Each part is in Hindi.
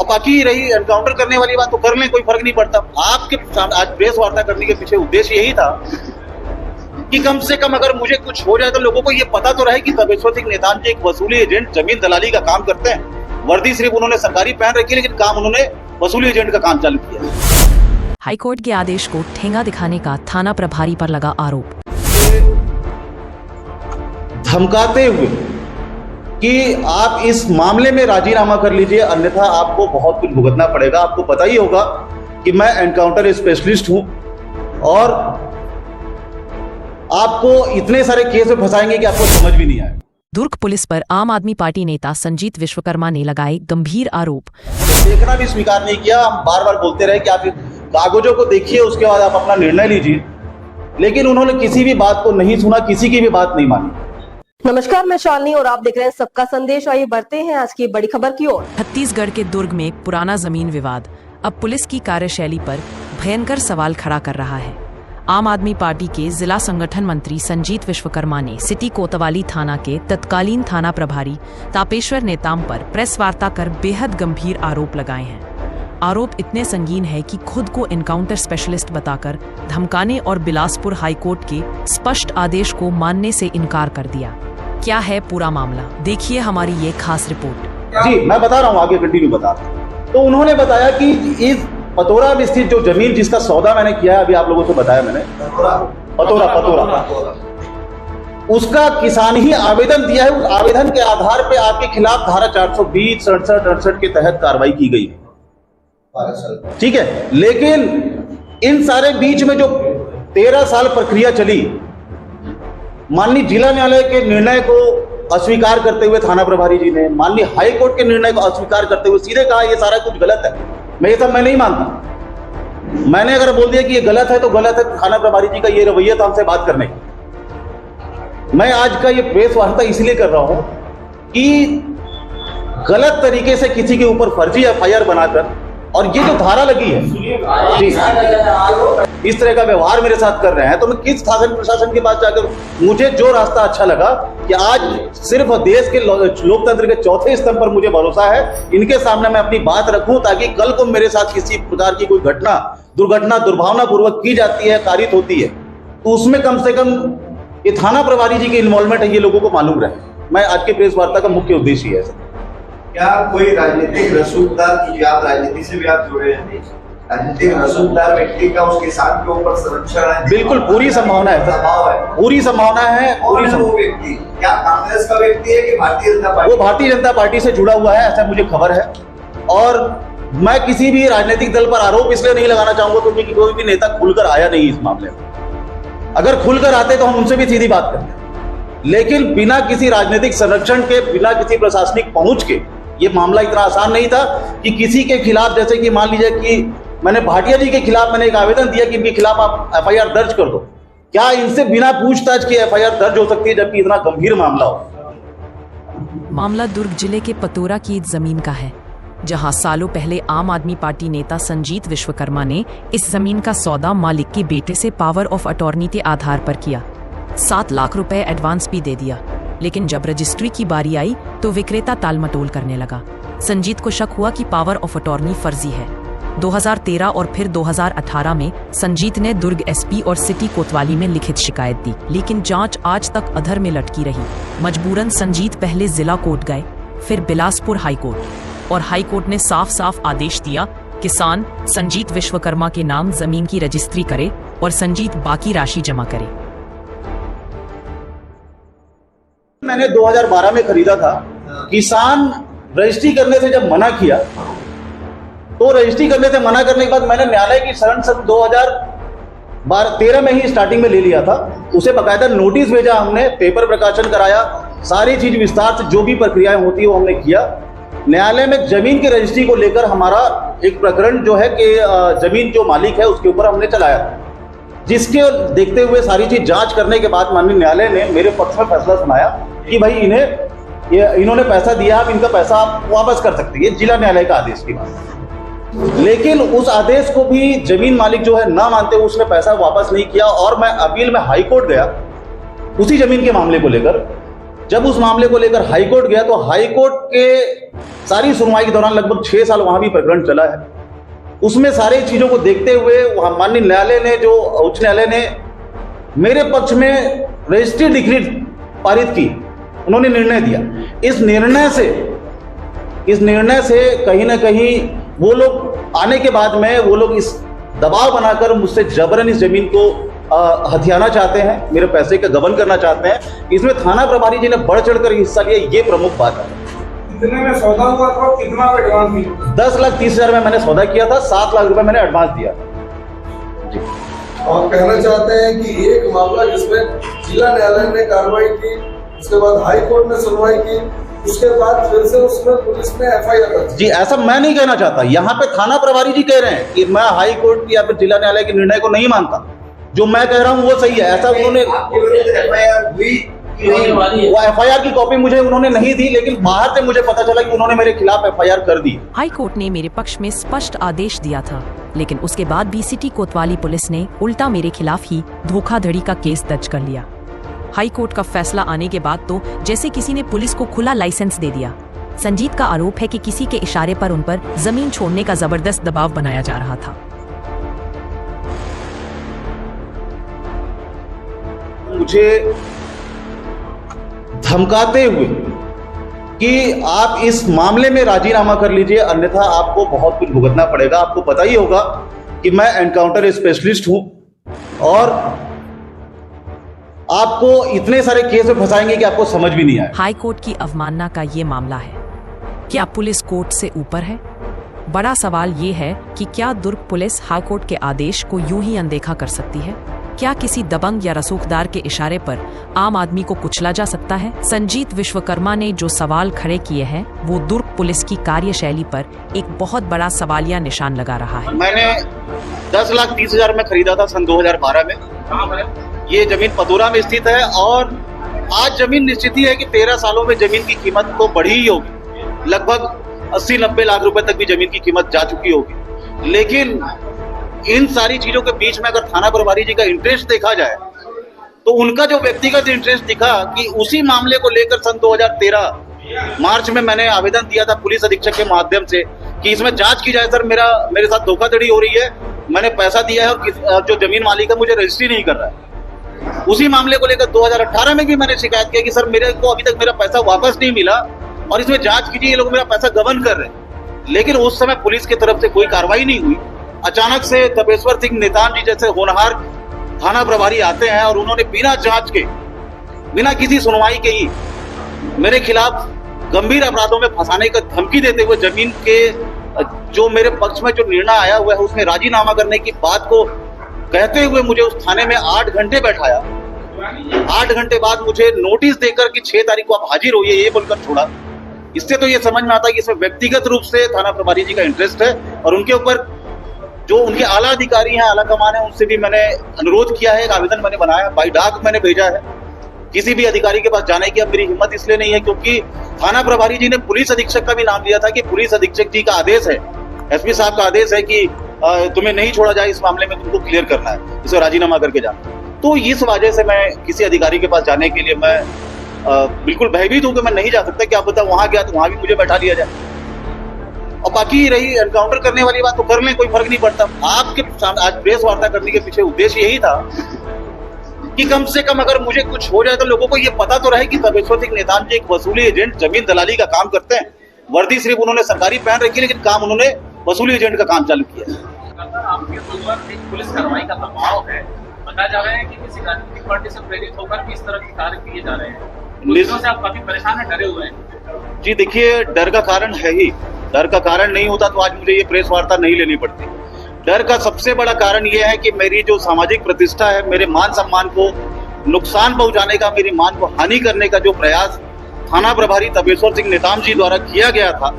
बाकी ही रही एनकाउंटर करने वाली बात तो कर लें, कोई फर्क नहीं पड़ता। आपके आज प्रेस वार्ता करने के पीछे उद्देश्य यही था कि कम से कम अगर मुझे कुछ हो जाए तो लोगों को ये पता तो रहे कि तपेश्वर सिंह नेतान जी एक वसूली एजेंट, जमीन दलाली का काम करते हैं। वर्दी सिर्फ उन्होंने सरकारी पहन रखी, लेकिन काम उन्होंने वसूली एजेंट का काम चालू किया। हाईकोर्ट के आदेश को ठेंगा दिखाने का थाना प्रभारी पर लगा आरोप। धमकाते हुए कि आप इस मामले में राजीनामा कर लीजिए, अन्यथा आपको बहुत कुछ भुगतना पड़ेगा। आपको पता ही होगा कि मैं एनकाउंटर स्पेशलिस्ट हूं और आपको इतने सारे केस में फंसाएंगे कि आपको समझ भी नहीं आएगा। दुर्ग पुलिस पर आम आदमी पार्टी नेता संजीत विश्वकर्मा ने लगाए गंभीर आरोप। देखना भी स्वीकार नहीं किया। हम बार बार बोलते रहे कि आप कागजों को देखिए, उसके बाद आप अपना निर्णय लीजिए, लेकिन उन्होंने किसी भी बात को नहीं सुना, किसी की भी बात नहीं मानी। नमस्कार, मैं शालिनी और आप देख रहे हैं सबका संदेश। आइए बढ़ते हैं आज की बड़ी खबर की ओर। छत्तीसगढ़ के दुर्ग में पुराना जमीन विवाद अब पुलिस की कार्यशैली पर भयंकर सवाल खड़ा कर रहा है। आम आदमी पार्टी के जिला संगठन मंत्री संजीत विश्वकर्मा ने सिटी कोतवाली थाना के तत्कालीन थाना प्रभारी तापेश्वर नेताम पर प्रेस वार्ता कर बेहद गंभीर आरोप लगाए हैं। आरोप इतने संगीन है कि खुद को एनकाउंटर स्पेशलिस्ट बताकर धमकाने और बिलासपुर हाईकोर्ट के स्पष्ट आदेश को मानने से इनकार कर दिया। क्या है पूरा मामला, देखिए हमारी ये खास रिपोर्ट। जी मैं बता रहा हूँ, आगे कंटिन्यू बता रहा हूँ। तो उन्होंने बताया कि इस पतोरा में स्थित जो जमीन जिसका सौदा मैंने किया है, अभी आप लोगों से बताया मैंने, पतोरा उसका किसान ही आवेदन दिया है। उस आवेदन के आधार पे आपके खिलाफ धारा 420, 67, 68 के तहत कार्रवाई की गई है। ठीक है, लेकिन इन सारे बीच में जो 13 साल प्रक्रिया चली, माननीय जिला न्यायालय के निर्णय को अस्वीकार करते हुए थाना प्रभारी जी ने, माननीय हाई कोर्ट के निर्णय को अस्वीकार करते हुए सीधे कहा ये सारा कुछ गलत है। मैं ये सब मैं नहीं मानता। मैंने अगर बोल दिया कि ये गलत है तो गलत है। थाना प्रभारी जी का ये रवैया था हमसे बात करने की। मैं आज का ये प्रेस वार्ता इसलिए कर रहा हूं कि गलत तरीके से किसी के ऊपर फर्जी एफआईआर बनाकर, और ये जो धारा लगी है जी, इस तरह का व्यवहार मेरे साथ कर रहे हैं, तो मैं किस शासन प्रशासन के पास जाकर, मुझे जो रास्ता अच्छा लगा कि आज सिर्फ देश के लोकतंत्र के चौथे स्तंभ पर मुझे भरोसा है, इनके सामने मैं अपनी बात रखूं, ताकि कल को मेरे साथ किसी प्रकार की कोई घटना, दुर्घटना दुर्भावनापूर्वक की जाती है, कारित होती है, तो उसमें कम से कम ये थाना प्रभारी जी की इन्वॉल्वमेंट है, ये लोगों को मालूम रहे। मैं आज के प्रेस वार्ता का मुख्य उद्देश्य है। क्या कोई राजनीतिक रसूखदार की, आप राजनीति से भी आप जुड़े हैं, राजनीतिक रसूखदार व्यक्ति का उस किसान के ऊपर संरक्षण है? बिल्कुल, पूरी संभावना है, पूरी संभावना है। पूरी वो व्यक्ति क्या कांग्रेस का व्यक्ति है कि भारतीय जनता पार्टी? वो भारतीय जनता पार्टी से जुड़ा हुआ है, ऐसा मुझे खबर है। और मैं किसी भी राजनीतिक दल पर आरोप इसलिए नहीं लगाना चाहूंगा क्योंकि कोई भी नेता खुलकर आया नहीं इस मामले में। अगर खुलकर आते तो हम उनसे भी सीधी बात करते, लेकिन बिना किसी राजनीतिक संरक्षण के, बिना किसी प्रशासनिक पहुंच के, ये मामला इतना आसान नहीं था कि किसी के खिलाफ, जैसे कि मान लीजिए कि मैंने भाटिया जी के खिलाफ मैंने एक आवेदन दिया कि इनके खिलाफ आप एफआईआर दर्ज कर दो। क्या इनसे बिना पूछताछ के एफआईआर दर्ज हो सकती है, जबकि इतना गंभीर मामला हो? मामला दुर्ग जिले के पतोरा की जमीन का है, जहां सालों पहले आम आदमी पार्टी नेता संजीत विश्वकर्मा ने इस जमीन का सौदा मालिक के बेटे से पावर ऑफ अटॉर्नी के आधार पर किया। 7 लाख रुपए एडवांस भी दे दिया, लेकिन जब रजिस्ट्री की बारी आई तो विक्रेता टालमटोल करने लगा। संजीत को शक हुआ कि पावर ऑफ अटॉर्नी फर्जी है। 2013 और फिर 2018 में संजीत ने दुर्ग एसपी और सिटी कोतवाली में लिखित शिकायत दी, लेकिन जांच आज तक अधर में लटकी रही। मजबूरन संजीत पहले जिला कोर्ट गए, फिर बिलासपुर हाई कोर्ट, और हाई कोर्ट ने साफ साफ आदेश दिया किसान संजीत विश्वकर्मा के नाम जमीन की रजिस्ट्री करे और संजीत बाकी राशि जमा करे। मैंने 2012 में खरीदा था। किसान रजिस्ट्री करने से जब मना किया, तो रजिस्ट्री करने से मना करने के बाद मैंने न्यायालय की शरण सन 2013 में ही स्टार्टिंग में ले लिया था। उसे बकायदा नोटिस भेजा हमने, पेपर प्रकाशन कराया, सारी चीज विस्तार से जो भी प्रक्रियाएं होती है वो हमने किया। न्यायालय में जमीन की रजिस्ट्री को लेकर हमारा एक प्रकरण जो है कि जमीन जो मालिक है उसके ऊपर हमने चलाया था, जिसके देखते हुए सारी चीज जांच करने के बाद माननीय न्यायालय ने मेरे पक्ष में फैसला सुनाया कि भाई इन्होंने पैसा दिया, आप इनका पैसा आप वापस कर सकते हैं। ये जिला न्यायालय का आदेश की बात। लेकिन उस आदेश को भी जमीन मालिक जो है ना मानते हुए उसने पैसा वापस नहीं किया, और मैं अपील में हाई कोर्ट गया उसी जमीन के मामले को लेकर। जब उस मामले को लेकर हाईकोर्ट गया तो हाईकोर्ट के सारी सुनवाई के दौरान लगभग 6 साल वहां भी प्रकरण चला है। उसमें सारी चीजों को देखते हुए वहां माननीय न्यायालय ने, जो उच्च न्यायालय ने मेरे पक्ष में रजिस्ट्री डिक्री पारित की, उन्होंने निर्णय दिया। इस निर्णय से कहीं ना कहीं वो लोग आने के बाद में वो लोग इस दबाव बनाकर मुझसे जबरन इस जमीन को हथियाना चाहते हैं, मेरे पैसे का गबन करना चाहते हैं। इसमें थाना प्रभारी जी ने बढ़ चढ़कर हिस्सा लिया, ये प्रमुख बात है। कितने में सौदा हुआ था, कितना एडवांस दिया? 10,30,000 में मैंने सौदा किया था, 7 लाख रुपए मैंने एडवांस दिया जी। आप कहना चाहते हैं कि एक मामला जिसमें जिला न्यायालय ने कार्रवाई की, उसके बाद हाई कोर्ट ने सुनवाई की, उसके बाद फिर से उसमें पुलिस ने FIR दर्ज जी, ऐसा मैं नहीं कहना चाहता। यहाँ पे थाना प्रभारी जी कह रहे हैं कि मैं हाई कोर्ट या फिर जिला न्यायालय के निर्णय को नहीं मानता। जो मैं कह रहा हूँ वो सही है, ऐसा उन्होंने वो FIR की कॉपी मुझे उन्होंने नहीं दी, लेकिन बाहर से मुझे पता चला कि उन्होंने मेरे खिलाफ FIR कर दी। हाई कोर्ट ने मेरे पक्ष में स्पष्ट आदेश दिया था, लेकिन उसके बाद भी सिटी कोतवाली पुलिस ने उल्टा मेरे खिलाफ ही धोखाधड़ी का केस दर्ज कर लिया। हाई कोर्ट का फैसला आने के बाद तो जैसे किसी ने पुलिस को खुला लाइसेंस दे दिया। संजीत का आरोप है कि किसी के इशारे पर उन पर जमीन छोड़ने का जबरदस्त दबाव बनाया जा रहा था। मुझे धमकाते हुए कि आप इस मामले में राजीनामा कर लीजिए, अन्यथा आपको बहुत कुछ भुगतना पड़ेगा। आपको पता ही होगा कि मैं एनकाउंटर स्पेशलिस्ट हूं और आपको इतने सारे केस में फंसाएंगे कि आपको समझ भी नहीं आए। हाई कोर्ट की अवमानना का ये मामला है। क्या पुलिस कोर्ट से ऊपर है? बड़ा सवाल ये है कि क्या दुर्ग पुलिस हाई कोर्ट के आदेश को यूं ही अनदेखा कर सकती है? क्या किसी दबंग या रसूखदार के इशारे पर आम आदमी को कुचला जा सकता है? संजीत विश्वकर्मा ने जो सवाल खड़े किए हैं वो दुर्ग पुलिस की कार्यशैली पर एक बहुत बड़ा सवालिया निशान लगा रहा है। मैंने 10,30,000 में खरीदा था सन 2012 में। ये जमीन पतोरा में स्थित है और आज जमीन निश्चित ही है कि 13 सालों में जमीन की कीमत तो बढ़ी ही होगी। लगभग 80-90 लाख रुपए तक भी जमीन की कीमत जा चुकी होगी। लेकिन इन सारी चीजों के बीच में अगर थाना प्रभारी जी का इंटरेस्ट देखा जाए तो उनका जो व्यक्तिगत इंटरेस्ट दिखा कि उसी मामले को लेकर सन 2013 मार्च में मैंने आवेदन दिया था पुलिस अधीक्षक के माध्यम से कि इसमें जांच की जाए। सर, मेरे साथ धोखाधड़ी हो रही है, मैंने पैसा दिया है और जो जमीन मालिक है मुझे रजिस्ट्री नहीं कर रहा है। उसी मामले को लेकर 2018 में भी मैंने शिकायत की कि सर मेरे को अभी तक मेरा पैसा वापस नहीं मिला और इसमें जांच कीजिए, ये लोग मेरा पैसा गबन कर रहे हैं। लेकिन उस समय पुलिस की तरफ से कोई कार्रवाई नहीं हुई। अचानक से तपेश्वर सिंह नेताम जी जैसे होनहार थाना प्रभारी आते हैं और उन्होंने बिना जांच के, बिना किसी सुनवाई के ही मेरे खिलाफ गंभीर अपराधों में फंसाने का धमकी देते हुए जमीन के जो मेरे पक्ष में जो निर्णय आया हुआ है उसमें राजीनामा करने की बात को कहते हुए मुझे उस थाने में 8 घंटे बैठाया। 8 घंटे बाद मुझे नोटिस देकर कि 6 तारीख को आप हाजिर होइए, ये बोलकर छोड़ा। इससे तो ये समझ में आता है कि इसमें व्यक्तिगत रूप से थाना प्रभारी जी का इंटरेस्ट है और उनके ऊपर जो उनके आला अधिकारी हैं, आला कमान है, उनसे भी मैंने अनुरोध किया है, एक आवेदन मैंने बनाया, बाई डाक मैंने भेजा है। किसी भी अधिकारी के पास जाने की अब मेरी हिम्मत इसलिए नहीं है क्योंकि थाना प्रभारी जी ने पुलिस अधीक्षक का भी नाम लिया था कि पुलिस अधीक्षक जी का आदेश है, SP साहब का आदेश है कि तुम्हें नहीं छोड़ा जाए, इस मामले में तुमको क्लियर करना है, इसे राजीनामा करके जाना। तो इस वजह से मैं किसी अधिकारी के पास जाने के लिए मैं बिल्कुल भयभीत हूं कि मैं नहीं जा सकता। क्या पता वहां गया तो वहां भी मुझे बैठा लिया जाए। और बाकी रही एनकाउंटर करने वाली बात तो कर लें, कोई फर्क नहीं पड़ता। आपके आज प्रेस वार्ता करने के पीछे उद्देश्य यही था कि कम से कम अगर मुझे कुछ हो जाए तो लोगों को ये पता तो रहे कि तपेश्वर सिंह नेताम जी एक वसूली एजेंट, जमीन दलाली का काम करते हैं। वर्दी सिर्फ उन्होंने सरकारी पहन रखी, लेकिन काम उन्होंने वसूली एजेंट का काम चालू किया। आपके ऊपर एक पुलिस कार्रवाई का दबाव है, बताया जा रहा है कि किसी राजनीतिक पार्टी से प्रेरित होकर किस तरह के कार्य किए जा रहे हैं, से आप काफी परेशान हैं, डरे हुए हैं। जी देखिए, डर का कारण है ही, डर का कारण नहीं होता तो आज मुझे ये प्रेस वार्ता नहीं लेनी पड़ती। डर का सबसे बड़ा कारण ये है कि मेरी जो सामाजिक प्रतिष्ठा है, मेरे मान सम्मान को नुकसान पहुंचाने का, मेरी मान को हानि करने का जो प्रयास थाना प्रभारी तपेश्वर सिंह नेताम जी द्वारा किया गया था,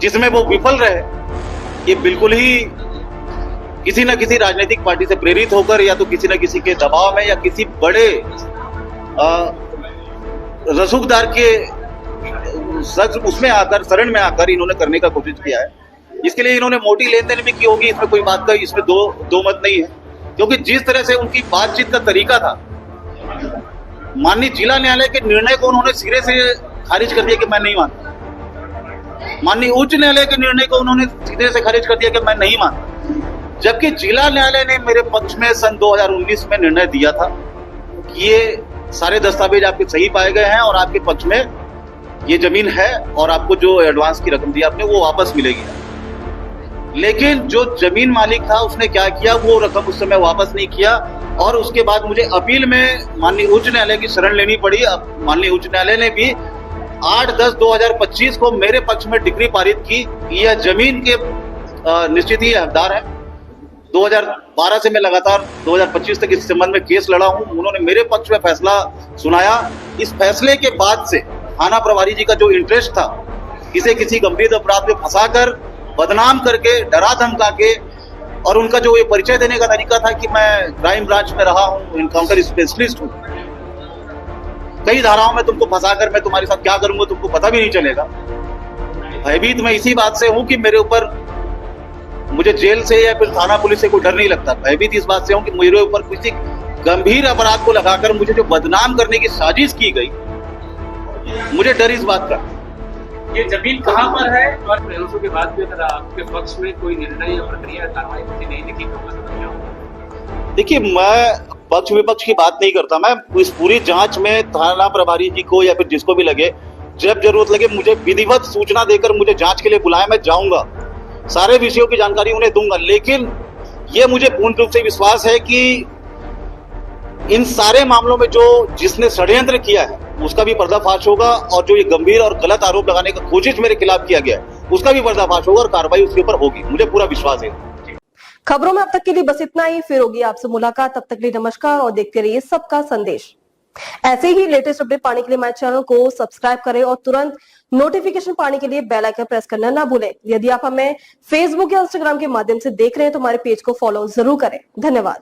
जिसमें वो विफल रहे, ये बिल्कुल ही किसी न किसी राजनीतिक पार्टी से प्रेरित होकर या तो किसी न किसी के दबाव में या किसी बड़े रसूखदार के उसमें आकर, शरण में आकर इन्होंने करने का कोशिश किया है। इसके लिए इन्होंने मोटी लेन देन भी की होगी, इसमें कोई बात का, इसमें दो मत नहीं है। क्योंकि जिस तरह से उनकी बातचीत का तरीका था, माननीय जिला न्यायालय के निर्णय को उन्होंने सिरे से खारिज कर दिया कि मैं नहीं मानता। माननीय उच्च न्यायालय के निर्णय को उन्होंने सीधे से खारिज कर दिया कि मैं नहीं मानता। जबकि जिला न्यायालय ने मेरे पक्ष में सन 2019 में निर्णय दिया था कि ये सारे दस्तावेज आपके सही पाए गए हैं और आपके पक्ष में ये जमीन है और आपको जो एडवांस की रकम दी आपने वो वापस मिलेगी। लेकिन जो जमीन मालिक था उसने क्या किया, वो रकम उस समय वापस नहीं किया और उसके बाद मुझे अपील में माननीय उच्च न्यायालय की शरण लेनी पड़ी। अब माननीय उच्च न्यायालय ने भी 8/10/2025 को मेरे पक्ष में डिक्री पारित की कि यह जमीन के निश्चित ही हकदार है। 2012 से मैं लगातार 2025 तक इस संबंध में केस लड़ा हूं। उन्होंने मेरे पक्ष में फैसला सुनाया। इस फैसले के बाद से थाना प्रभारी जी का जो इंटरेस्ट था किसी गंभीर अपराध में फंसाकर, बदनाम करके, डरा धमका के, और उनका जो ये परिचय देने का तरीका था कि मैं क्राइम ब्रांच में रहा हूं, इनकाउंटर स्पेशलिस्ट हूं, कई धाराओं में तुमको फंसाकर मैं तुम्हारे साथ क्या करूंगा तुमको पता भी नहीं चलेगा। भयभीत मैं इसी बात से हूं कि मेरे ऊपर, मुझे जेल से या फिर थाना पुलिस से कोई डर नहीं लगता। भयभीत इस बात से हूं कि मेरे ऊपर किसी गंभीर अपराध को लगाकर मुझे जो बदनाम करने की साजिश की गई, मुझे डर इस बात का। ये जमीन कहाँ पर है और प्रयासों के बाद भी अगर आपके पक्ष में कोई निर्णय या प्रक्रिया कार्रवाई होती नहीं दिखी तो क्या होगा? देखिए, मैं पक्ष विपक्ष की बात नहीं करता। मैं इस पूरी जांच में थाना प्रभारी जी को या फिर जिसको भी लगे, जब जरूरत लगे मुझे विधिवत सूचना देकर मुझे जांच के लिए बुलाए, मैं जाऊंगा, सारे विषयों की जानकारी उन्हें दूंगा। लेकिन ये मुझे पूर्ण रूप से विश्वास है कि इन सारे मामलों में जो जिसने षड्यंत्र किया है उसका भी पर्दाफाश होगा और जो ये गंभीर और गलत आरोप लगाने का कोशिश मेरे खिलाफ किया गया है उसका भी पर्दाफाश होगा और कार्रवाई उसके ऊपर होगी। मुझे पूरा विश्वास है। खबरों में अब तक के लिए बस इतना ही। फिर होगी आपसे मुलाकात, तब तक के लिए नमस्कार और देखते रहिए सबका संदेश। ऐसे ही लेटेस्ट अपडेट पाने के लिए हमारे चैनल को सब्सक्राइब करें और तुरंत नोटिफिकेशन पाने के लिए बेल आइकन प्रेस करना ना भूलें। यदि आप हमें फेसबुक या इंस्टाग्राम के माध्यम से देख रहे हैं तो हमारे पेज को फॉलो जरूर करें। धन्यवाद।